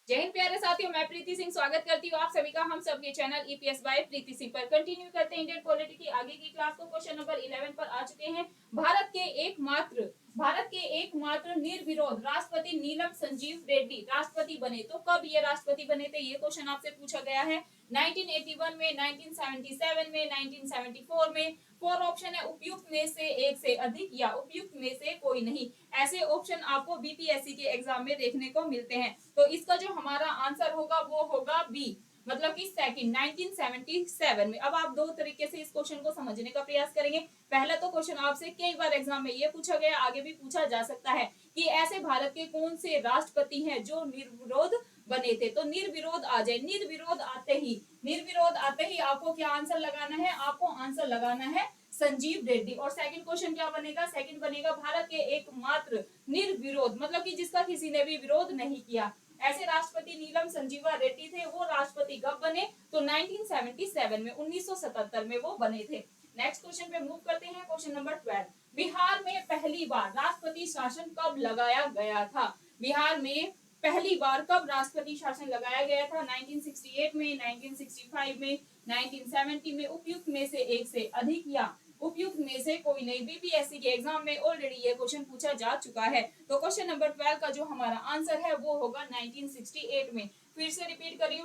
जय हिंद प्यारे साथियों, मैं प्रीति सिंह स्वागत करती हूँ आप सभी का हम सबके चैनल ईपीएस बाय प्रीति सिंह पर। कंटिन्यू करते हैं इंडियन पॉलिटी की आगे की क्लास को। क्वेश्चन नंबर 11 पर आ चुके हैं। भारत के एकमात्र निर्विरोध राष्ट्रपति नीलम संजीव रेड्डी राष्ट्रपति बने, तो कब ये राष्ट्रपति बने थे, ये क्वेश्चन आपसे पूछा गया है। 1981 में, 1977 में, 1974 में। फोर ऑप्शन है, उपयुक्त में से एक से अधिक या उपयुक्त में से कोई नहीं। ऐसे ऑप्शन आपको बीपीएससी के एग्जाम में देखने को मिलते हैं। तो इसका जो हमारा आंसर होगा वो होगा बी, मतलब कि सेकंड, 1977 में। अब आप दो तरीके से इस क्वेश्चन को समझने का प्रयास करेंगे। पहला तो क्वेश्चन आपसे कई बार एग्जाम में ये पूछा गया, आगे भी पूछा जा सकता है कि ऐसे भारत के कौन से राष्ट्रपति हैं जो निर्विरोध बने थे। तो निर्विरोध आ जाए, निर्विरोध आते ही आपको क्या आंसर लगाना है, आपको आंसर लगाना है संजीव रेड्डी। और सेकंड क्वेश्चन क्या बनेगा, सेकंड बनेगा भारत के एकमात्र निर्विरोध, मतलब कि जिसका किसी ने भी विरोध नहीं किया, ऐसे राष्ट्रपति नीलम संजीवा रेड्डी थे। वो राष्ट्रपति कब बने, तो 1977 में, 1977 में वो बने थे। नेक्स्ट क्वेश्चन पे मूव करते हैं। क्वेश्चन नंबर 12, बिहार में पहली बार राष्ट्रपति शासन कब लगाया गया था। बिहार में पहली बार कब राष्ट्रपति शासन लगाया गया था, 1968 में, 1965 में, 1970 में। उपयुक्त में से एक से अधिक या उपयुक्त में से कोई नहीं। बीपीएससी के एग्जाम में ऑलरेडी ये क्वेश्चन पूछा जा चुका है। तो क्वेश्चन नंबर 12 का जो हमारा आंसर है वो होगा 1968 में। फिर से रिपीट करिए,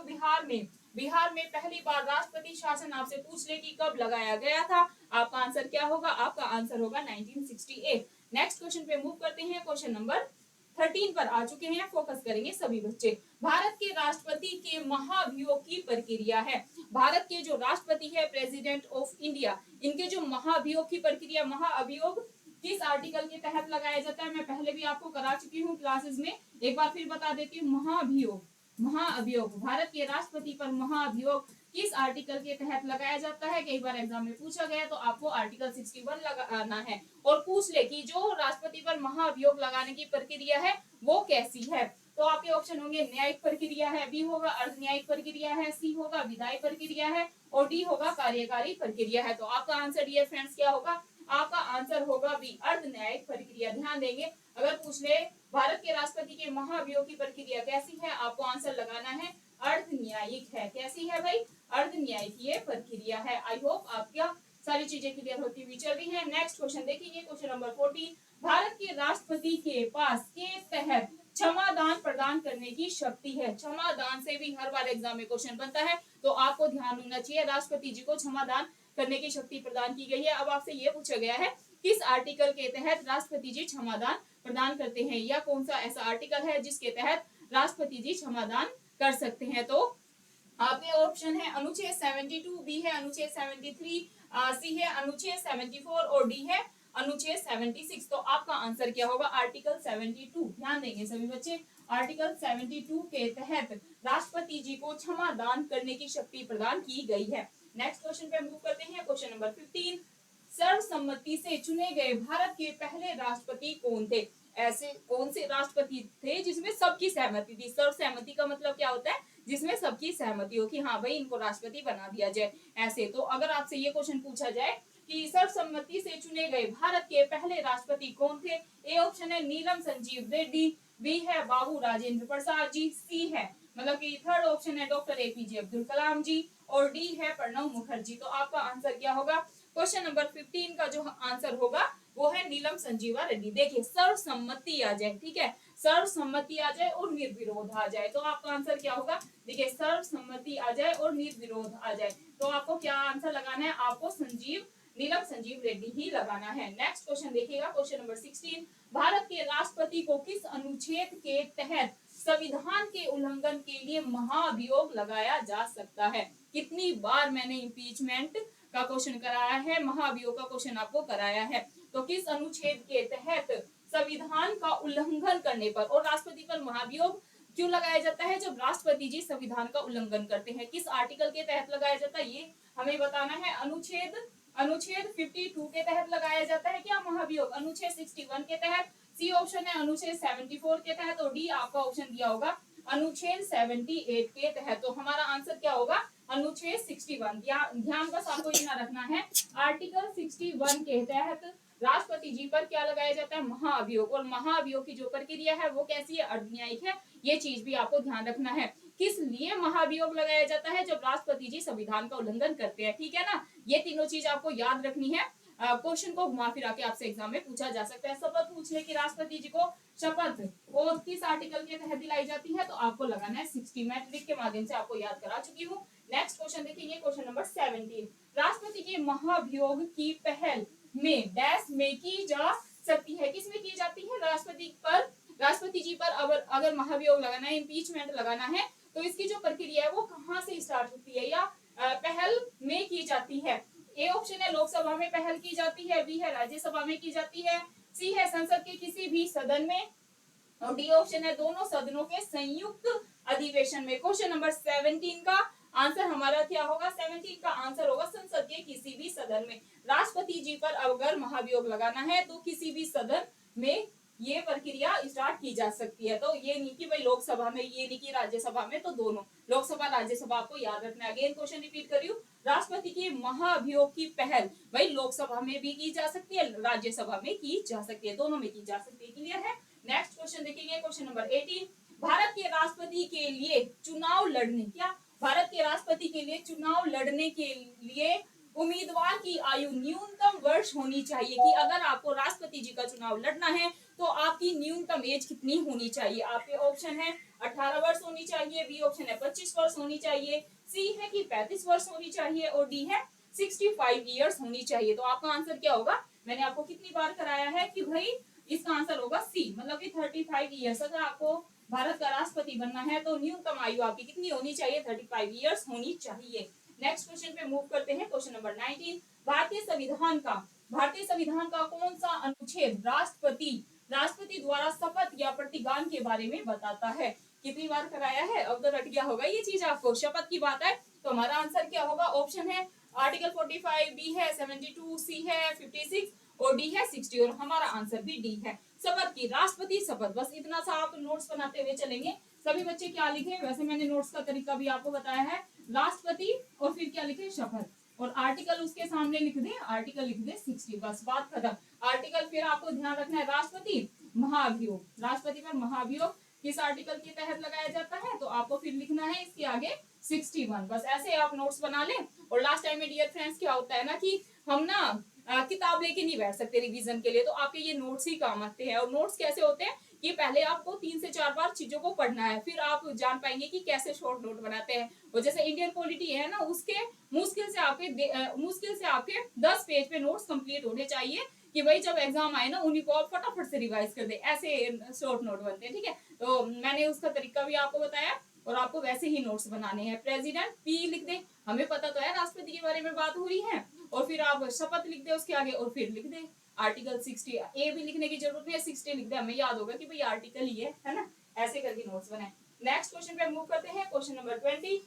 बिहार में पहली बार राष्ट्रपति शासन आपसे पूछ ले कि कब लगाया गया था, आपका आंसर क्या होगा, आपका आंसर होगा 1968। नेक्स्ट क्वेश्चन पे मूव करते हैं। क्वेश्चन नंबर 13 पर आ चुके हैं, फोकस करेंगे सभी बच्चे। भारत के राष्ट्रपति के महाभियोग की प्रक्रिया है। भारत के जो राष्ट्रपति है, प्रेसिडेंट ऑफ इंडिया, इनके जो महाभियोग की प्रक्रिया, महाअभियोग किस आर्टिकल के तहत लगाया जाता है, मैं पहले भी आपको करा चुकी हूँ क्लासेस में, एक बार फिर बता देती हूँ। महाअभियोग भारत के राष्ट्रपति पर महाअभियोग किस आर्टिकल के तहत लगाया जाता है। कई बार एग्जाम में पूछा गया, तो आपको आर्टिकल 61 लगाना है और पूछ ले कि जो राष्ट्रपति पर महाअभियोग लगाने की प्रक्रिया है वो कैसी है। तो आपके ऑप्शन होंगे, न्यायिक प्रक्रिया है, बी होगा अर्ध न्यायिक प्रक्रिया है, सी होगा विधायी प्रक्रिया है और डी होगा कार्यकारी प्रक्रिया है। तो आपका आंसर डियर फ्रेंड्स क्या होगा, आपका आंसर होगा बी, अर्ध न्यायिक प्रक्रिया। ध्यान देंगे, अगर पूछ ले भारत के राष्ट्रपति के महाअभियोग की प्रक्रिया कैसी है, आपको आंसर लगाना है अर्ध न्यायिक है। कैसी है भाई, अर्ध न्यायिक ये प्रक्रिया है। आई होप आपका सारी चीजें क्लियर होती हुई चल रही है। नेक्स्ट क्वेश्चन देखेंगे, क्वेश्चन नंबर 14, भारत के राष्ट्रपति के पास के तहत क्षमादान प्रदान करने की शक्ति है। क्षमादान से भी हर बार एग्जाम में क्वेश्चन बनता है, तो आपको ध्यान होना चाहिए, राष्ट्रपति जी को क्षमादान करने की शक्ति प्रदान की गई है। अब आपसे ये पूछा गया है किस आर्टिकल के तहत राष्ट्रपति जी क्षमादान प्रदान करते हैं, या कौन सा ऐसा आर्टिकल है जिसके तहत राष्ट्रपति जी क्षमादान कर सकते हैं। तो आपके ऑप्शन है अनुच्छेद 72, बी है अनुच्छेद 73, सी है अनुच्छेद 74 और डी है अनुच्छेद 76। तो आपका आंसर क्या होगा, आर्टिकल 72। ध्यान देंगे सभी बच्चे, आर्टिकल 72 के तहत राष्ट्रपति जी को क्षमा दान करने की शक्ति प्रदान की गई है। नेक्स्ट क्वेश्चन पे मूव करते हैं। क्वेश्चन नंबर 15, सर्वसम्मति से चुने गए भारत के पहले राष्ट्रपति कौन थे। ऐसे कौन से राष्ट्रपति थे जिसमें सबकी सहमति थी। सर्वसम्मति का मतलब क्या होता है, जिसमें सबकी सहमति हो कि हाँ भाई इनको राष्ट्रपति बना दिया जाए। ऐसे तो अगर आपसे ये क्वेश्चन पूछा जाए कि सर्वसम्मति से चुने गए भारत के पहले राष्ट्रपति कौन थे, ए ऑप्शन है नीलम संजीव रेड्डी, बी है बाबू राजेंद्र प्रसाद जी, सी है मतलब कि थर्ड ऑप्शन है डॉक्टर एपीजे अब्दुल कलाम जी और डी है प्रणब मुखर्जी। तो आपका आंसर क्या होगा, क्वेश्चन नंबर 15 का जो आंसर होगा वो है नीलम संजीवा रेड्डी। देखिए सर्वसम्मति आ जाए, ठीक है, सर्वसम्मति आ जाए और निर्विरोध आ जाए, तो आपका आंसर क्या होगा, देखिए सर्वसम्मति आ जाए और निर्विरोध आ जाए, तो आपको क्या आंसर लगाना है, आपको नीलम संजीव रेड्डी ही लगाना है। नेक्स्ट क्वेश्चन देखिएगा, क्वेश्चन नंबर 16, भारत के राष्ट्रपति को किस अनुच्छेद के तहत संविधान के उल्लंघन के लिए महाभियोग लगाया जा सकता है। कितनी बार मैंने इम्पीचमेंट का क्वेश्चन कराया है, महाभियोग का क्वेश्चन आपको कराया है। तो किस अनुच्छेद के तहत संविधान का उल्लंघन करने पर, और राष्ट्रपति पर महाभियोग क्यों लगाया जाता है, जब राष्ट्रपति जी संविधान का उल्लंघन करते हैं, किस आर्टिकल के तहत लगाया जाता है ये हमें बताना है। अनुच्छेद 52 के तहत लगाया जाता है क्या महाभियोग, अनुच्छेद 61 के तहत, सी ऑप्शन है अनुच्छेद 74 के तहत और डी आपका ऑप्शन दिया होगा अनुच्छेद 78 के तहत। तो हमारा आंसर क्या होगा, अनुच्छेद 61। ध्यान बस आपको यहाँ रखना है, आर्टिकल 61 के तहत राष्ट्रपति जी पर क्या लगाया जाता है, महाअभियोग। और महाअभियोग की जो प्रक्रिया है वो कैसी है, अर्ध न्यायिक है। ये चीज भी आपको ध्यान रखना है। किस लिए महाभियोग लगाया जाता है? जब राष्ट्रपति जी संविधान का उल्लंघन करते हैं, ठीक है ना। ये तीनों चीज आपको याद रखनी है। क्वेश्चन को घुमा फिरा के आपसे एग्जाम में पूछा जा सकता है। शपथ पूछने की राष्ट्रपति जी को शपथ और किस आर्टिकल के तहत दिलाई जाती है, तो आपको लगाना है 60। मैं ट्रिक के माध्यम से आपको याद करा चुकी हूँ। नेक्स्ट क्वेश्चन देखेंगे, क्वेश्चन नंबर 17। राष्ट्रपति के महाभियोग की पहल में डैश में की जा सकती है। किसमें की जाती है? राष्ट्रपति जी पर अगर महाभियोग लगाना है, इम्पीचमेंट लगाना है, तो इसकी जो प्रक्रिया है वो कहाँ से स्टार्ट होती है या पहल में की जाती है? ए ऑप्शन है लोकसभा में पहल की जाती है, बी है राज्यसभा में की जाती है, सी है संसद के किसी भी सदन में, और डी ऑप्शन है दोनों सदनों के संयुक्त अधिवेशन में। क्वेश्चन नंबर 17 का आंसर हमारा क्या होगा? 17 का आंसर होगा संसद के किसी भी सदन में। राष्ट्रपति जी पर अगर महाभियोग लगाना है तो किसी भी सदन में ये प्रक्रिया स्टार्ट की जा सकती है। तो ये नहीं कि भाई लोकसभा में, ये नहीं कि राज्यसभा में, तो दोनों लोकसभा राज्यसभा आपको याद रखना है। अगेन क्वेश्चन रिपीट कर रही हूँ, राष्ट्रपति के महाभियोग की पहल भाई लोकसभा में भी की जा सकती है, राज्यसभा में की जा सकती है, दोनों में की जा सकती है। क्लियर है? नेक्स्ट क्वेश्चन देखेंगे, क्वेश्चन नंबर 18। भारत के राष्ट्रपति के लिए चुनाव लड़ने, क्या भारत के राष्ट्रपति के लिए चुनाव लड़ने के लिए उम्मीदवार की आयु न्यूनतम वर्ष होनी चाहिए? कि अगर आपको राष्ट्रपति जी का चुनाव लड़ना है तो आपकी न्यूनतम एज कितनी होनी चाहिए? आपके ऑप्शन है 18 वर्ष होनी चाहिए, बी ऑप्शन है 25 वर्ष होनी चाहिए, सी है कि 35 वर्ष होनी चाहिए, और डी है 65 ईयर्स होनी चाहिए। तो आपका आंसर क्या होगा? मैंने आपको कितनी बार कराया है कि भाई इसका आंसर होगा सी, मतलब कि 35 ईयर्स। अगर आपको भारत का राष्ट्रपति बनना है तो न्यूनतम आयु आपकी कितनी होनी चाहिए? 35 ईयर्स होनी चाहिए। नेक्स्ट क्वेश्चन पे मूव करते हैं, क्वेश्चन नंबर 19। भारतीय संविधान का कौन सा अनुच्छेद राष्ट्रपति द्वारा शपथ या प्रतिज्ञान के बारे में बताता है? कितनी बार कराया है? अब तो रट गया होगा ये चीज आपको। शपथ की बात है तो हमारा आंसर क्या होगा? ऑप्शन है आर्टिकल 45, बी है 72, सी है 56 और डी है 60, और हमारा आंसर भी डी है। शपथ की, राष्ट्रपति शपथ, बस इतना सा आप नोट्स बनाते हुए चलेंगे। सभी बच्चे क्या लिखे? वैसे मैंने नोट्स का तरीका भी आपको बताया है। राष्ट्रपति और फिर क्या लिखे? शपथ, और आर्टिकल उसके सामने लिख दे, आर्टिकल लिख दे 60, बस बात खत्म। आर्टिकल फिर आपको ध्यान रखना है, राष्ट्रपति महाभियोग, राष्ट्रपति पर महाभियोग किस आर्टिकल के तहत लगाया जाता है, तो आपको फिर लिखना है इसके आगे 61। बस ऐसे आप नोट्स बना लें। और लास्ट टाइम में डियर फ्रेंड्स क्या होता है ना कि हम ना किताब लेके नहीं बैठ सकते रिवीजन के लिए, तो आपके ये नोट्स ही काम आते हैं। और नोट्स कैसे होते हैं कि पहले आपको 3 से 4 बार चीजों को पढ़ना है, फिर आप जान पाएंगे कि कैसे शॉर्ट नोट बनाते हैं। और जैसे इंडियन पॉलिटी है ना, उसके मुश्किल से आपके 10 पेज पे नोट्स कंप्लीट होने चाहिए कि भाई जब एग्जाम आए ना उन्हीं को आप फटाफट से रिवाइज कर दे, ऐसे शॉर्ट नोट बनते हैं। ठीक है, तो मैंने उसका तरीका भी आपको बताया और आपको वैसे ही नोट्स बनाने हैं। प्रेसिडेंट पी लिख दे, हमें पता तो है राष्ट्रपति के बारे में बात हो रही है, और फिर आप शपथ लिख दे उसके आगे, और फिर लिख दे आर्टिकल 60। ए भी लिखने की जरूरत नहीं है, 60 लिख दे, हमें याद होगा कि भाई आर्टिकल ही है ना। ऐसे करके नोट्स बनाए। नेक्स्ट क्वेश्चन पे मूव करते हैं, क्वेश्चन नंबर 20।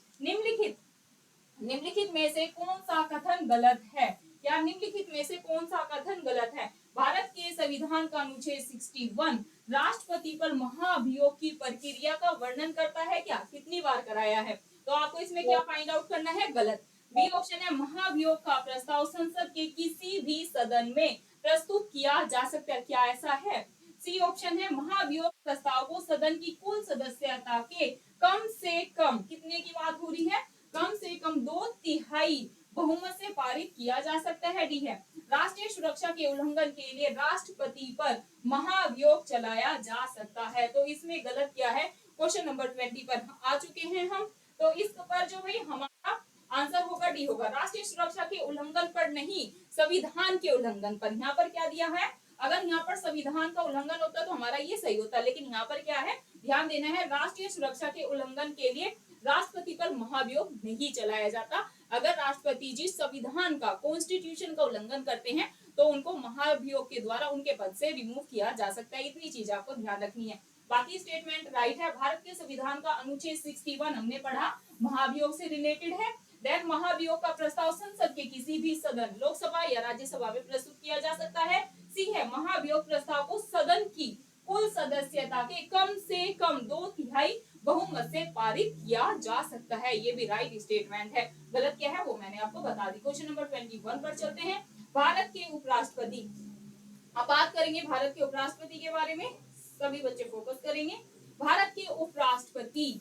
निम्नलिखित में से कौन सा कथन गलत है? या निम्नलिखित में से कौन सा कथन गलत है? भारत के संविधान का अनुच्छेद 61 राष्ट्रपति पर महाभियोग की प्रक्रिया का वर्णन करता है क्या? कितनी बार कराया है? तो आपको इसमें क्या फाइंड आउट करना है? गलत। बी ऑप्शन है महाभियोग का प्रस्ताव संसद के किसी भी सदन में प्रस्तुत किया जा सकता है, क्या ऐसा है? सी ऑप्शन है महाभियोग प्रस्ताव को सदन की कुल सदस्यता के कम से कम कितने की बात हो रही है? कम से कम 2/3 बहुमत से पारित किया जा सकता है। डी है राष्ट्रीय सुरक्षा के उल्लंघन के लिए राष्ट्रपति पर महाभियोग चलाया जा सकता है। तो इसमें गलत क्या है? क्वेश्चन नंबर 20 पर आ चुके हैं हम। तो इस पर जो भाई हमारा आंसर होगा डी होगा, राष्ट्रीय सुरक्षा के उल्लंघन पर नहीं, संविधान के उल्लंघन पर। यहाँ पर क्या दिया है? अगर यहाँ पर संविधान का उल्लंघन होता तो हमारा ये सही होता, लेकिन यहाँ पर क्या है ध्यान देना है, राष्ट्रीय सुरक्षा के उल्लंघन के लिए राष्ट्रपति पर महाभियोग नहीं चलाया जाता। अगर राष्ट्रपति जी संविधान का, कॉन्स्टिट्यूशन का उल्लंघन करते हैं तो उनको महाभियोग के द्वारा उनके पद से रिमूव किया जा सकता है। इतनी चीज आपको ध्यान रखनी है। बाकी स्टेटमेंट राइट है। भारत के संविधान का अनुच्छेद 61 हमने पढ़ा, महाभियोग से रिलेटेड है। देन महाभियोग का प्रस्ताव संसद के किसी भी सदन, लोकसभा या राज्यसभा में प्रस्तुत किया जा सकता है। सी है महाभियोग प्रस्ताव को सदन की कुल सदस्यता के कम से कम 2/3 बहुमत से पारित किया जा सकता है। ये भी राइट स्टेटमेंट है। गलत क्या है वो मैंने आपको बता दी। क्वेश्चन नंबर 21 पर चलते हैं। भारत के उपराष्ट्रपति, अब बात करेंगे भारत के उपराष्ट्रपति के बारे में, सभी बच्चे फोकस करेंगे। भारत के उपराष्ट्रपति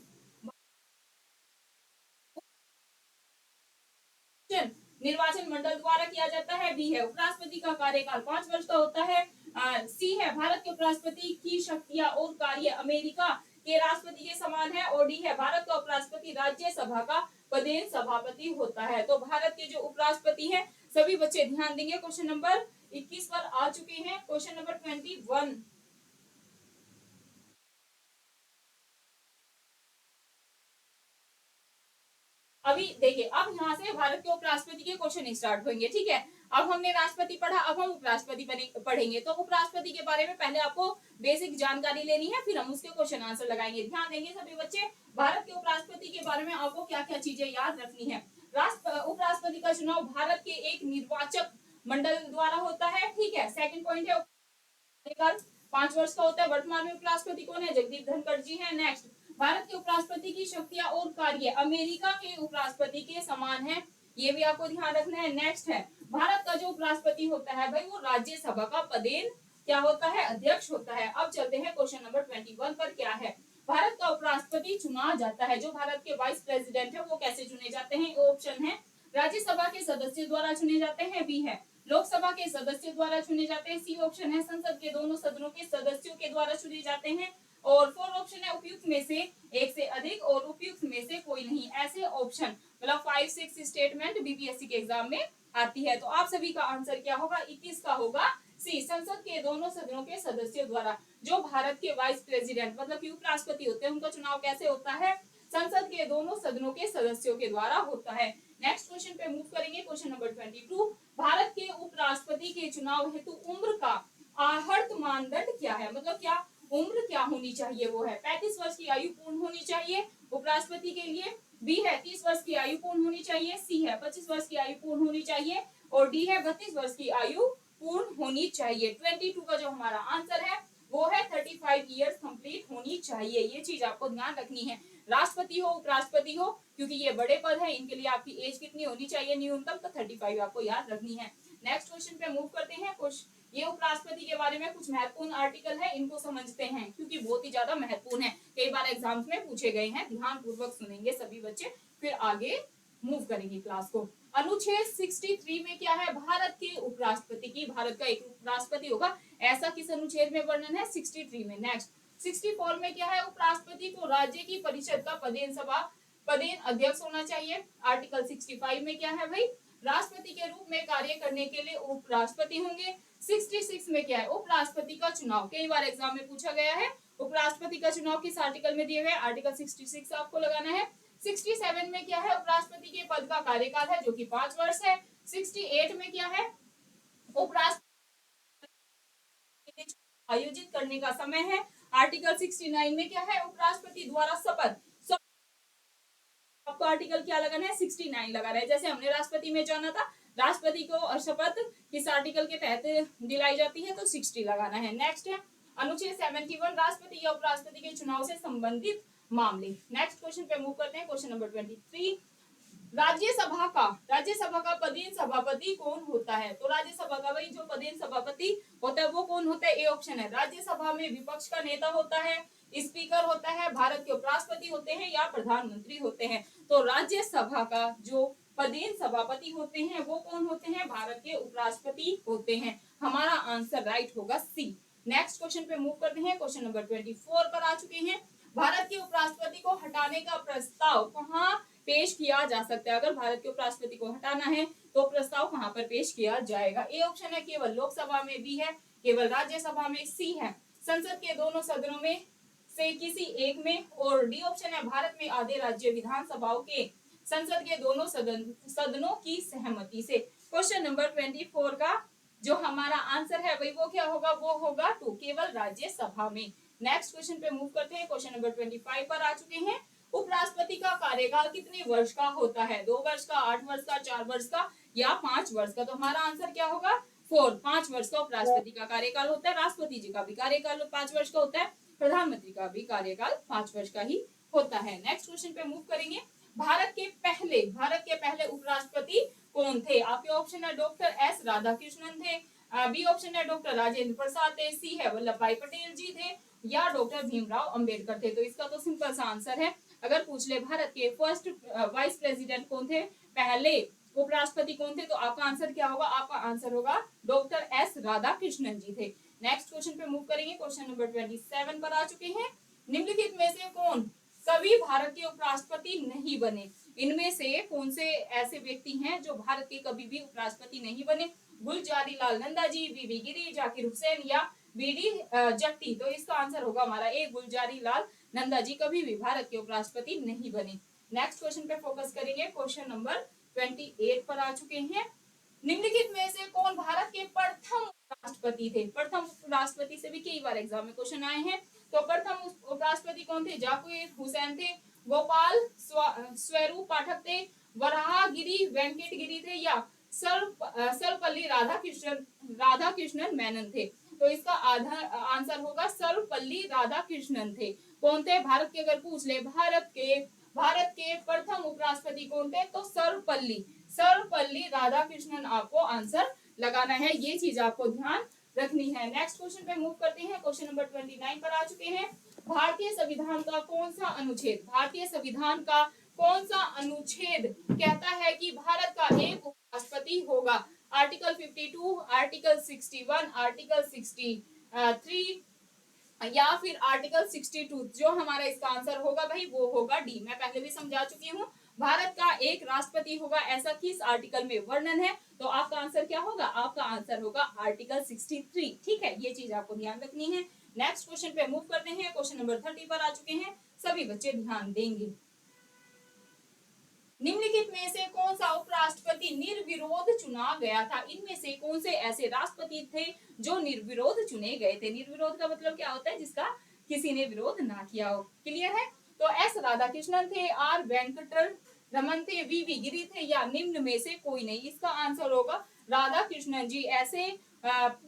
निर्वाचन मंडल द्वारा किया जाता है। बी है उपराष्ट्रपति का कार्यकाल 5 वर्ष का होता है। सी है भारत के उपराष्ट्रपति की शक्तियां और कार्य अमेरिका के राष्ट्रपति के समान है। और डी है भारत का उपराष्ट्रपति राज्यसभा का पदेन सभापति होता है। तो भारत के जो उपराष्ट्रपति हैं, सभी बच्चे ध्यान देंगे, क्वेश्चन नंबर 21 पर आ चुके हैं। क्वेश्चन नंबर 21 अभी देखिए, अब यहाँ से भारत के उपराष्ट्रपति के क्वेश्चन स्टार्ट होंगे, ठीक है। अब हमने राष्ट्रपति पढ़ा, अब हम उपराष्ट्रपति पढ़ेंगे। तो उपराष्ट्रपति के बारे में पहले आपको बेसिक जानकारी लेनी है, फिर हम उसके क्वेश्चन आंसर लगाएंगे। ध्यान देंगे सभी बच्चे, भारत के उपराष्ट्रपति के बारे में आपको क्या क्या चीजें याद रखनी है। उपराष्ट्रपति का चुनाव भारत के एक निर्वाचक मंडल द्वारा होता है, ठीक है। सेकंड पॉइंट है 5 वर्ष का होता है। वर्तमान में उपराष्ट्रपति कौन है? जगदीप धनखड़ जी है। नेक्स्ट, भारत के उपराष्ट्रपति की शक्तियां और कार्य अमेरिका के उपराष्ट्रपति के समान है, ये भी आपको ध्यान रखना है। नेक्स्ट है, भारत का जो उपराष्ट्रपति होता है भाई, वो राज्यसभा का पदेन क्या होता है? अध्यक्ष होता है। अब चलते हैं क्वेश्चन नंबर 21 पर। क्या है? भारत का उपराष्ट्रपति चुना जाता है। जो भारत के वाइस प्रेसिडेंट है वो कैसे चुने जाते हैं? ऑप्शन है राज्यसभा के सदस्यों द्वारा चुने जाते हैं। बी है लोकसभा के सदस्यों द्वारा चुने जाते हैं। सी ऑप्शन है संसद के दोनों सदनों के सदस्यों के द्वारा चुने जाते हैं। और फोर ऑप्शन है उपयुक्त में से एक से अधिक और उपयुक्त में से कोई नहीं। ऐसे ऑप्शन मतलब 5-6 स्टेटमेंट बीपीएससी के एग्जाम में आती है। तो आप सभी का आंसर क्या होगा? 21 का होगा सी, संसद के दोनों सदनों के सदस्यों द्वारा। जो भारत के वाइस प्रेसिडेंट मतलब कि उपराष्ट्रपति होते हैं, उनका चुनाव कैसे होता है? संसद के दोनों सदनों के सदस्यों के द्वारा होता है। नेक्स्ट क्वेश्चन पे मूव करेंगे। क्वेश्चन नंबर 22, भारत के उपराष्ट्रपति के चुनाव हेतु उम्र का आहर्त मानदंड क्या है? मतलब क्या उम्र क्या होनी चाहिए? वो है 35 वर्ष की आयु पूर्ण होनी चाहिए उपराष्ट्रपति के लिए। बी है 30 वर्ष की आयु पूर्ण होनी चाहिए। सी है 25 वर्ष की आयु पूर्ण होनी चाहिए। और डी है 32 वर्ष की आयु पूर्ण होनी चाहिए। 22 का जो हमारा आंसर है वो है 35 ईयर्स कंप्लीट होनी चाहिए। ये चीज आपको ध्यान रखनी है। राष्ट्रपति हो उपराष्ट्रपति हो, क्योंकि ये बड़े पद है, इनके लिए आपकी एज कितनी होनी चाहिए? न्यूनतम तो 35 आपको याद रखनी है। नेक्स्ट क्वेश्चन पे मूव करते हैं। ये उपराष्ट्रपति के बारे में कुछ महत्वपूर्ण आर्टिकल है, इनको समझते हैं क्योंकि बहुत ही ज्यादा महत्वपूर्ण है। कई बार एग्जाम्स में पूछे गए हैं। ध्यान पूर्वक सुनेंगे सभी बच्चे, फिर आगे मूव करेंगे क्लास को। अनुच्छेद 63 में क्या है? भारत के उपराष्ट्रपति की, भारत का एक उपराष्ट्रपति होगा, ऐसा किस अनुच्छेद में वर्णन है? 63 में। नेक्स्ट 64 में क्या है? उपराष्ट्रपति को राज्य की परिषद का पदेन अध्यक्ष होना चाहिए। आर्टिकल 65 में क्या है भाई? राष्ट्रपति के रूप में कार्य करने के लिए उपराष्ट्रपति होंगे। 66 में क्या है? उपराष्ट्रपति का चुनाव, कई बार एग्जाम में पूछा गया है। उपराष्ट्रपति का चुनाव किस आर्टिकल में दिए गए? आर्टिकल 66 आपको लगाना है। 67 में क्या है? उपराष्ट्रपति के पद का कार्यकाल है जो कि 5 वर्ष है। 68 में क्या है? उपराष्ट्रपति आयोजित करने का समय है। आर्टिकल 69 में क्या है? उपराष्ट्रपति द्वारा शपथ। आपको आर्टिकल क्या लगाना है? 69 लगाना है। जैसे हमने राष्ट्रपति में जाना था, राष्ट्रपति को शपथ किस आर्टिकल के तहत दिलाई जाती है? तो 60 लगाना है। नेक्स्ट है अनुच्छेद 71, राष्ट्रपति या उपराष्ट्रपति के चुनाव से संबंधित मामले। नेक्स्ट क्वेश्चन पे मूव करते हैं। क्वेश्चन नंबर 23, राज्यसभा का पदेन सभापति कौन होता है? तो राज्यसभा का भाई जो पदेन सभापति होता है वो कौन होता है? ए ऑप्शन है राज्यसभा में विपक्ष का नेता होता है, स्पीकर होता है, भारत के उपराष्ट्रपति होते हैं या प्रधानमंत्री होते हैं। तो राज्यसभा का जो पदेन सभापति होते हैं वो कौन होते हैं? भारत के उपराष्ट्रपति होते हैं। हमारा आंसर राइट होगा सी। नेक्स्ट क्वेश्चन पे मूव करते हैं। क्वेश्चन नंबर 24 पर आ चुके हैं। भारत के उपराष्ट्रपति को हटाने का प्रस्ताव कहाँ पेश किया जा सकता है? अगर भारत के उपराष्ट्रपति को हटाना है तो प्रस्ताव कहाँ पर पेश किया जाएगा? ए ऑप्शन है केवल लोकसभा में, बी है केवल राज्यसभा में, सी है संसद के दोनों सदनों में से किसी एक में, और डी ऑप्शन है भारत में आधे राज्य विधानसभाओं के संसद के दोनों सदनों की सहमति से। क्वेश्चन नंबर 24 का जो हमारा आंसर है भाई वो क्या होगा? वो होगा 2, केवल राज्यसभा में। नेक्स्ट क्वेश्चन पे मूव करते हैं। क्वेश्चन नंबर 25 पर आ चुके हैं। उपराष्ट्रपति का कार्यकाल कितने वर्ष का होता है? 2 वर्ष का, 8 वर्ष का, 4 वर्ष का या 5 वर्ष का? तो हमारा आंसर क्या होगा? 4, 5 वर्ष का उपराष्ट्रपति का कार्यकाल होता है। राष्ट्रपति जी का भी कार्यकाल 5 वर्ष का होता है, प्रधानमंत्री का भी कार्यकाल 5 वर्ष का ही होता है। नेक्स्ट क्वेश्चन पे मूव करेंगे। भारत के पहले उपराष्ट्रपति कौन थे? आपके ऑप्शन है डॉक्टर एस राधाकृष्णन थे, बी ऑप्शन है डॉक्टर राजेंद्र प्रसाद थे, सी है वल्लभ भाई पटेल जी थे, या डॉक्टर भीमराव अंबेडकर थे। तो इसका तो सिंपल सा आंसर है। अगर पूछ ले भारत के फर्स्ट वाइस प्रेसिडेंट कौन थे, पहले उपराष्ट्रपति कौन थे, तो आपका आंसर क्या होगा, आपका आंसर होगा डॉक्टर एस राधाकृष्णन जी थे। नेक्स्ट क्वेश्चन पे मूव करेंगे। क्वेश्चन नंबर 27 पर आ चुके हैं। निम्नलिखित में से कौन कभी भारत के उपराष्ट्रपति नहीं बने? इनमें से कौन से ऐसे व्यक्ति हैं जो भारत के कभी भी उपराष्ट्रपति नहीं बने? गुलजारी लाल नंदा जी, बीबी गिरी, जाकिर हुसैन या बीडी जट्टी। तो इसका आंसर होगा हमारा ए, गुलजारी लाल नंदा जी कभी भी भारत के उपराष्ट्रपति नहीं बने। नेक्स्ट क्वेश्चन पे फोकस करेंगे। क्वेश्चन नंबर 28 पर आ चुके हैं। निम्नलिखित में से कौन भारत के प्रथम राष्ट्रपति थे? प्रथम राष्ट्रपति से भी कई बार एग्जाम में क्वेश्चन आए हैं। तो प्रथम उपराष्ट्रपति कौन थे? जाकिर हुसैन थे, गोपाल स्वरूप पाठक थे, वराहगिरी वेंकट गिरी थे या सर्वपल्ली राधाकृष्णन मेनन थे। तो इसका आंसर होगा सर्वपल्ली राधाकृष्णन थे। कौन थे? भारत के अगर पूछ ले भारत के प्रथम उपराष्ट्रपति कौन थे, तो सर्वपल्ली राधाकृष्णन आपको आंसर लगाना है। ये चीज आपको ध्यान रखनी है। नेक्स्ट क्वेश्चन पे मूव करते हैं। क्वेश्चन नंबर 29 पर आ चुके हैं। भारतीय संविधान का कौन सा अनुच्छेद, भारतीय संविधान का कौन सा अनुच्छेद कहता है कि भारत का एक उपराष्ट्रपति होगा? आर्टिकल 52, आर्टिकल 61, आर्टिकल 63 या फिर आर्टिकल 62? जो हमारा इसका आंसर होगा भाई वो होगा डी। मैं पहले भी समझा चुकी हूँ, भारत का एक राष्ट्रपति होगा ऐसा किस आर्टिकल में वर्णन है। तो आपका आंसर क्या होगा? आपका आंसर होगा आर्टिकल 63। ठीक है, ये चीज आपको ध्यान रखनी है। नेक्स्ट क्वेश्चन पे मूव करते हैं। क्वेश्चन नंबर 30 पर आ चुके हैं। सभी बच्चे ध्यान देंगे। निम्नलिखित में से कौन सा उपराष्ट्रपति निर्विरोध चुना गया था? इनमें से कौन से ऐसे राष्ट्रपति थे जो निर्विरोध चुने गए थे? निर्विरोध का मतलब क्या होता है? जिसका किसी ने विरोध ना किया हो। क्लियर है? तो एस राधाकृष्णन थे, आर वेंकटर रमन थे, वी गिरी थे या निम्न में से कोई नहीं। इसका आंसर होगा राधाकृष्णन जी ऐसे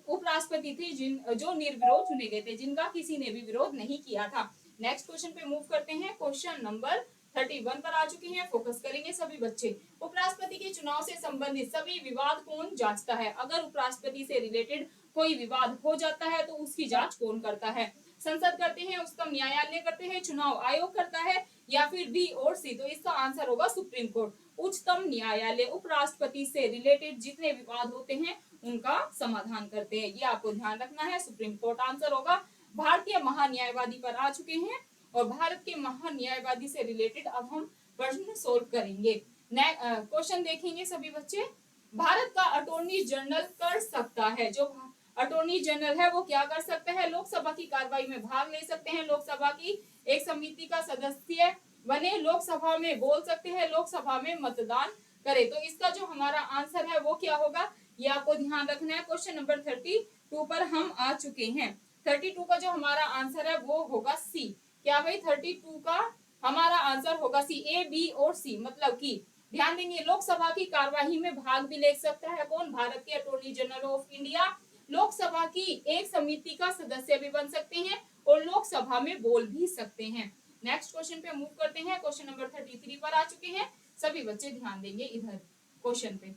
उपराष्ट्रपति थे जो निर्विरोध चुने गए थे, जिनका किसी ने भी विरोध नहीं किया था। नेक्स्ट क्वेश्चन पे मूव करते हैं। क्वेश्चन नंबर 31 पर आ चुके हैं। फोकस करेंगे सभी बच्चे। उपराष्ट्रपति के चुनाव से संबंधित सभी विवाद कौन जांचता है? अगर उपराष्ट्रपति से रिलेटेड कोई विवाद हो जाता है तो उसकी जांच कौन करता है? संसद करते हैं, उच्चतम न्यायालय करते हैं, चुनाव आयोग करता है या फिर बी और सी? तो इसका आंसर होगा सुप्रीम कोर्ट, उच्चतम न्यायालय उपराष्ट्रपति से रिलेटेड जितने विवाद होते हैं उनका समाधान करते हैं। ये आपको ध्यान रखना है, सुप्रीम कोर्ट आंसर होगा। भारतीय महान्यायवादी पर आ चुके हैं और भारत के महान्यायवादी से रिलेटेड अब हम प्रश्न सोल्व करेंगे। क्वेश्चन देखेंगे सभी बच्चे। भारत का अटॉर्नी जनरल कर सकता है, जो अटॉर्नी जनरल है वो क्या कर सकते हैं? लोकसभा की कार्रवाई में भाग ले सकते हैं, लोकसभा की एक समिति का सदस्य बने, लोकसभा में बोल सकते हैं, लोकसभा में मतदान करे। तो इसका जो हमारा आंसर है वो क्या होगा, ये आपको ध्यान रखना है। क्वेश्चन नंबर 32 पर हम आ चुके हैं। 32 का जो हमारा आंसर है वो होगा सी। क्या भाई? 32 का हमारा आंसर होगा सी। ए, बी और सी मतलब कि ध्यान देंगे, लोकसभा की कार्यवाही में भाग भी ले सकता है कौन? भारत के attorney general of India. Lok Sabha की एक समिति का सदस्य भी बन सकते हैं और लोकसभा में बोल भी सकते हैं। नेक्स्ट क्वेश्चन पे मूव करते हैं। क्वेश्चन नंबर 33 पर आ चुके हैं। सभी बच्चे ध्यान देंगे इधर क्वेश्चन पे।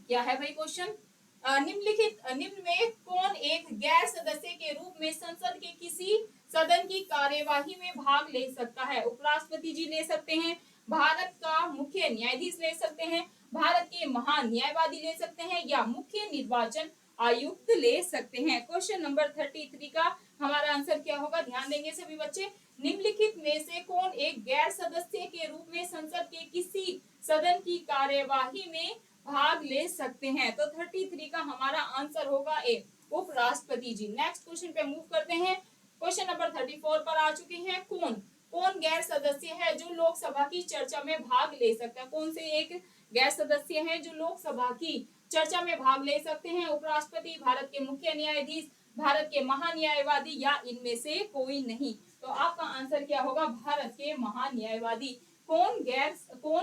क्या है भाई क्वेश्चन? निम्न में कौन एक गैर सदस्य के रूप में संसद के किसी सदन की कार्यवाही में भाग ले सकता है? उपराष्ट्रपति जी ले सकते हैं, भारत का मुख्य न्यायाधीश ले सकते हैं, भारत के महान्यायवादी ले सकते हैं या मुख्य निर्वाचन आयुक्त ले सकते हैं। क्वेश्चन नंबर 33 का हमारा आंसर क्या होगा? ध्यान देंगे सभी बच्चे। निम्नलिखित में से कौन एक गैर सदस्य के रूप में संसद के किसी सदन की कार्यवाही में भाग ले सकते हैं? तो 33 का हमारा आंसर होगा ए, उपराष्ट्रपति जी। नेक्स्ट क्वेश्चन पे मूव करते हैं। क्वेश्चन नंबर 34 पर आ चुके हैं। कौन गैर सदस्य है जो लोकसभा की चर्चा में भाग ले सकता है? कौन से एक गैर सदस्य है जो लोकसभा की चर्चा में भाग ले सकते हैं? उपराष्ट्रपति, भारत के मुख्य न्यायाधीश, भारत के महान्यायवादी या इनमें से कोई नहीं? तो आपका आंसर क्या होगा? भारत के महान्यायवादी। कौन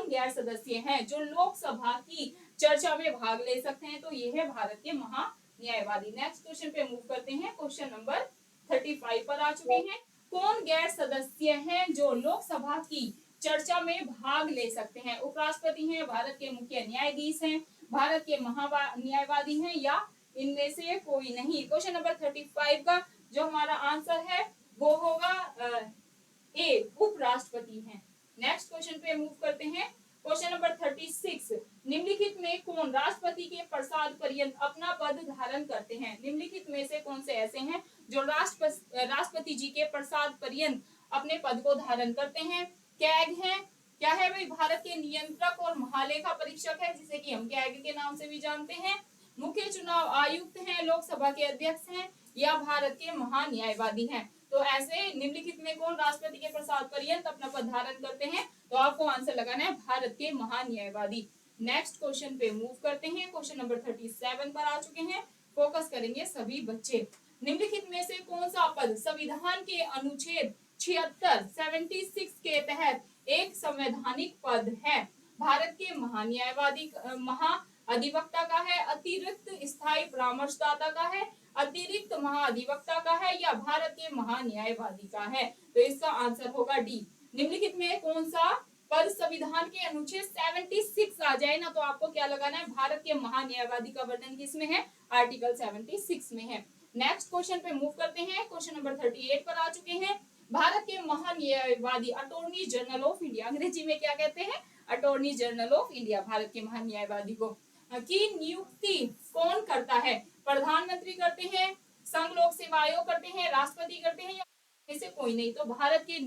गैर सदस्य हैं जो लोकसभा की चर्चा में भाग ले सकते हैं? तो ये है भारत के महान्यायवादी। नेक्स्ट क्वेश्चन पे मूव करते हैं। क्वेश्चन नंबर 35 पर आ चुके हैं। कौन गैर सदस्य हैं जो लोकसभा की चर्चा में भाग ले सकते हैं? उपराष्ट्रपति हैं, भारत के मुख्य न्यायाधीश हैं, भारत के महान्यायवादी हैं या इनमें से कोई नहीं? क्वेश्चन नंबर 35 का जो हमारा आंसर है वो होगा ए, उपराष्ट्रपति हैं। नेक्स्ट क्वेश्चन पे मूव करते हैं। क्वेश्चन नंबर 36, निम्नलिखित में कौन राष्ट्रपति के प्रसाद पर्यंत अपना पद धारण करते हैं? निम्नलिखित में से कौन से ऐसे हैं जो राष्ट्रपति जी के प्रसाद पर्यंत अपने पद को धारण करते हैं? कैग है, क्या है भाई? भारत के नियंत्रक और महालेखा परीक्षक है, जिसे कि हम कैग के नाम से भी जानते हैं। मुख्य चुनाव आयुक्त हैं, लोकसभा के अध्यक्ष हैं, या भारत के महान्यायवादी हैं। तो ऐसे निम्नलिखित में कौन राष्ट्रपति के प्रसाद पर्यंत अपना पद धारण करते हैं? तो आपको आंसर लगाना है भारत के महान्यायवादी। नेक्स्ट क्वेश्चन पे मूव करते हैं। क्वेश्चन नंबर 37 पर आ चुके हैं। फोकस करेंगे सभी बच्चे। निम्नलिखित में से कौन सा पद संविधान के अनुच्छेद 76 के तहत एक संवैधानिक पद है? भारत के महान्यायवादी महाअधिवक्ता का है, अतिरिक्त स्थायी परामर्शदाता का है, अतिरिक्त महाअधिवक्ता का है, या भारत के महान्यायवादी का है? तो इसका आंसर होगा डी। निम्नलिखित में कौन सा पद संविधान के अनुच्छेद 76 आ जाए ना, तो आपको क्या लगाना है? भारत के महान्यायवादी का वर्णन किसमें है? आर्टिकल 76 में है। नेक्स्ट क्वेश्चन पे मूव करते हैं। क्वेश्चन नंबर 38 पर आ चुके हैं। भारत के महान्यायवादी अटॉर्नी जनरल ऑफ इंडिया, अंग्रेजी में क्या कहते हैं? Attorney general of India, Bharat के महान्यायवादी को की नियुक्ति कौन करता है? प्रधानमंत्री करते हैं, संघ लोक सेवा आयोग करते हैं, राष्ट्रपति करते हैं, या इसे कोई नहीं? तो भारत के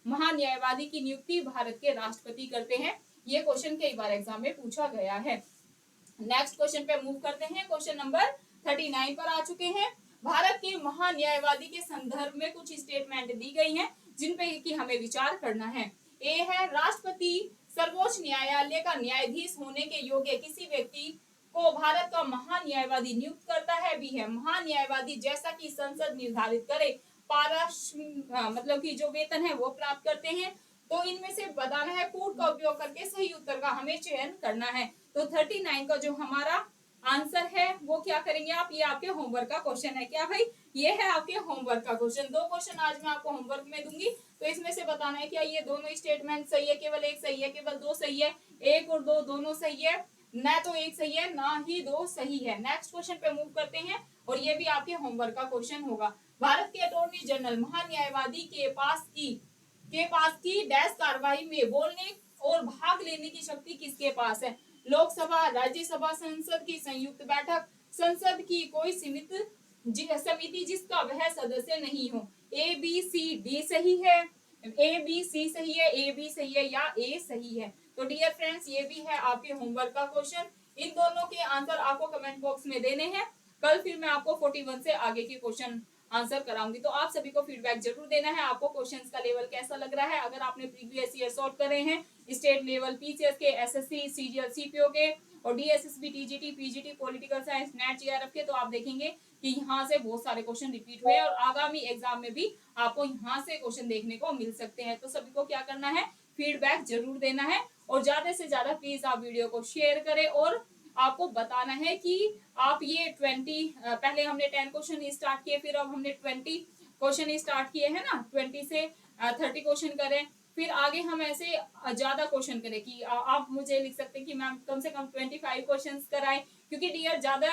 महान्यायवादी की नियुक्ति भारत के राष्ट्रपति करते हैं। ये क्वेश्चन कई बार एग्जाम में पूछा गया है। नेक्स्ट क्वेश्चन पे मूव करते हैं। क्वेश्चन नंबर 39 पर आ चुके हैं। भारत के महान्यायवादी के संदर्भ में कुछ स्टेटमेंट दी गई हैं, जिन पे कि हमें विचार करना है। ए है, राष्ट्रपति सर्वोच्च न्यायालय का न्यायाधीश होने के योग्य किसी व्यक्ति को भारत का महान्यायवादी नियुक्त करता है। बी है, महान्यायवादी जैसा कि संसद निर्धारित करे मतलब कि जो वेतन है वो प्राप्त करते हैं। तो इनमें से बताना है, कूट का उपयोग करके सही उत्तर का हमें चयन करना है। तो 39 का जो हमारा आंसर है वो क्या करेंगे आप? ये आपके होमवर्क का क्वेश्चन है। क्या भाई? ये है आपके होमवर्क का क्वेश्चन। 2 क्वेश्चन आज मैं आपको होमवर्क में दूंगी, तो इसमें से बताना है क्या ये दोनों स्टेटमेंट सही है, केवल एक सही है, केवल 2 सही है, 1 और 2 दोनों सही है, ना तो 1 सही है ना ही 2 सही है। नेक्स्ट क्वेश्चन पे मूव करते हैं, और ये भी आपके होमवर्क का क्वेश्चन होगा। भारत के अटॉर्नी जनरल महान्यायवादी के पास की डैश कार्रवाई में बोलने और भाग लेने की शक्ति किसके पास है? लोकसभा, राज्यसभा, संसद की संयुक्त बैठक, संसद की कोई सीमित समिति जिसका वह सदस्य नहीं हो। ए बी सी डी सही है, ए बी सी सही है, ए बी सही है, या ए सही है? तो डियर फ्रेंड्स, ये भी है आपके होमवर्क का क्वेश्चन। इन दोनों के आंसर आपको कमेंट बॉक्स में देने हैं। कल फिर मैं आपको 41 से आगे के क्वेश्चन आंसर कराऊंगी। तो आप सभी को फीडबैक जरूर देना है, आपको क्वेश्चंस का लेवल कैसा लग रहा है। अगर आपने प्रीवियस ईयर सॉल्व करे हैं स्टेट लेवल पीसीएस के, एसएससी, सीजीएल, सीपीओ के, और DSSB, TGT, PGT, political science, net, GRF के, तो आप देखेंगे कि यहाँ से बहुत सारे क्वेश्चन रिपीट हुए, और आगामी एग्जाम में भी आपको यहाँ से क्वेश्चन देखने को मिल सकते हैं। तो सभी को क्या करना है? फीडबैक जरूर देना है, और ज्यादा से ज्यादा प्लीज आप वीडियो को शेयर करें, और आपको बताना है कि आप ये 20 पहले हमने 10 क्वेश्चन स्टार्ट किए, फिर अब हमने 20 क्वेश्चन स्टार्ट किए हैं ना, 20 से 30 क्वेश्चन करें, फिर आगे हम ऐसे ज्यादा क्वेश्चन करें कि आप मुझे लिख सकते हैं कि मैम कम से कम 25 क्वेश्चन कराएं, क्योंकि डियर ज्यादा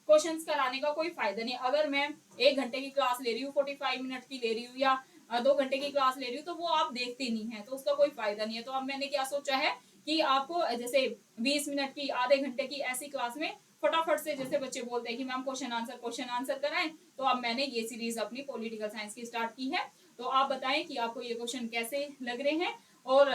क्वेश्चंस कराने का कोई फायदा नहीं। अगर मैं 1 घंटे की क्लास ले रही हूँ, 45 मिनट की ले रही हूँ, या 2 घंटे की क्लास ले रही हूँ, तो वो आप देखते नहीं है, तो उसका कोई फायदा नहीं है। तो अब मैंने क्या सोचा है कि आपको जैसे 20 मिनट की, आधे घंटे की ऐसी क्लास में फटाफट से, जैसे बच्चे बोलते हैं कि मैम क्वेश्चन आंसर कराएं, तो अब मैंने ये सीरीज अपनी पॉलिटिकल साइंस की स्टार्ट की है। तो आप बताएं कि आपको ये क्वेश्चन कैसे लग रहे हैं, और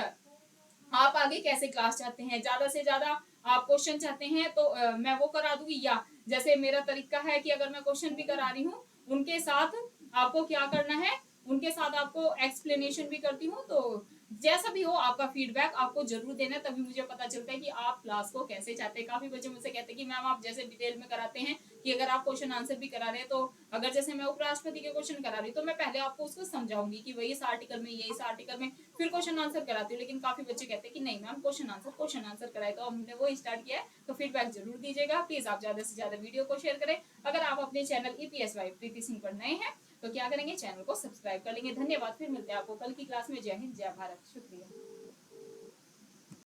आप आगे कैसे क्लास चाहते हैं। ज्यादा से ज्यादा आप क्वेश्चन चाहते हैं तो मैं वो करा दूंगी, या जैसे मेरा तरीका है कि अगर मैं क्वेश्चन भी करा रही हूँ, उनके साथ आपको क्या करना है, उनके साथ आपको एक्सप्लेनेशन भी करती हूँ। तो जैसा भी हो, आपका फीडबैक आपको जरूर देना, तभी मुझे पता चलता है कि आप क्लास को कैसे चाहते हैं। काफी बच्चे मुझसे कहते हैं कि मैम आप जैसे डिटेल में कराते हैं, कि अगर आप क्वेश्चन आंसर भी करा रहे हैं, तो अगर जैसे मैं उपराष्ट्रपति के क्वेश्चन करा रही हूँ, तो मैं पहले आपको उसको समझाऊंगी कि वही इस आर्टिकल में, ये इस आर्टिकल में, फिर क्वेश्चन आंसर कराती हूँ। लेकिन काफी बच्चे कहते हैं कि नहीं मैम क्वेश्चन आंसर कराए, तो हमने वो स्टार्ट किया है। तो फीडबैक जरूर दीजिएगा, प्लीज आप ज्यादा से ज्यादा वीडियो को शेयर करें। अगर आप अपने चैनल ईपीएसवाई प्रीति सिंह पर नए हैं, तो क्या करेंगे, चैनल को सब्सक्राइब कर लेंगे। धन्यवाद, फिर मिलते हैं आपको कल की क्लास में। जय हिंद, जय भारत, शुक्रिया।